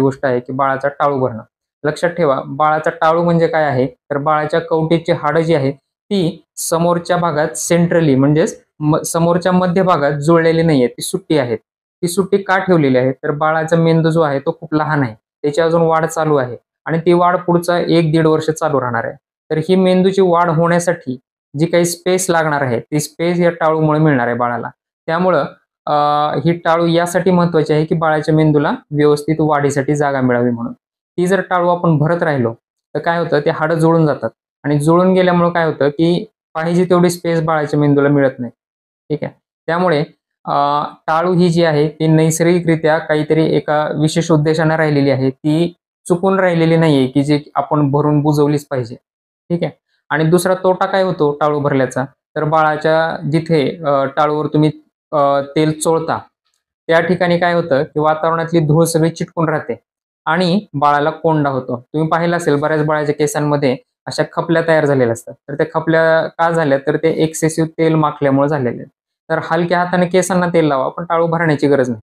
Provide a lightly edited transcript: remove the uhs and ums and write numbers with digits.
गोष्ट आहे की बाळाचा टाळू भरणं. लक्षात ठेवा, बाळाचा टाळू म्हणजे काय आहे, तर बाळाच्या कवटीची हाडं जी आहेत ती समोरच्या भागात सेंट्रली म्हणजेच समोरच्या मध्यभागात जुळलेली नाहीये, ती सुट्टी आहेत. ती सुट्टी का ठेवलेली आहे, तर बाळाचा मेंदू जो आहे तो खूप लहान आहे. त्याची अजून वाढ चालू आहे आणि ती वाढ पुढचा 1-1.5 वर्ष चालू राहणार आहे. तर ही मेंदूची वाढ होण्यासाठी जी काही स्पेस लागणार आहे, ती स्पेस या टाळूमुळे मिळणार आहे बाळाला. त्यामुळं अ, ही टाळू यासाठी महत्त्वाची आहे, की बाळाच्या मेंदूला व्यवस्थित वाढीसाठी जागा मिळावी म्हणून. ती जर टाळू आपण भरत राहिलो, तर काय होतं, ते हाडं जुळून जातात आणि जुळून गेल्यामुळं काय होतं, की पाहिजे तेवढी स्पेस बाळाच्या मेंदूला मिळत नाही. ठीक आहे. त्यामुळे अ, टाळू ही जी आहे, ती नैसर्गिकरित्या काहीतरी एका विशेष उद्देशाने राहिलेली आहे. ती चुकून राहिलेली नाहीये, की जी आपण भरून बुजवलीच पाहिजे. ठीक आहे. आणि दुसरा तोटा काय होतो टाळू भरल्याचा, तर बाळाच्या जिथे टाळूवर तुम्ही तेल चोळता, त्या ठिकाणी काय होतं, की वातावरणातली धूळ सगळी चिटकून राहते आणि बाळाला कोंडा होतो. तुम्ही पाहिलं असेल बऱ्याच बाळाच्या केसांमध्ये अशा खपल्या तयार झालेल्या असतात. तर त्या खपल्या का झाल्या, तर ते एक्सेसिव्ह तेल माखल्यामुळे झालेले आहेत. तर हलक्या हाताने केसांना तेल लावा, पण टाळू भरण्याची गरज नाही.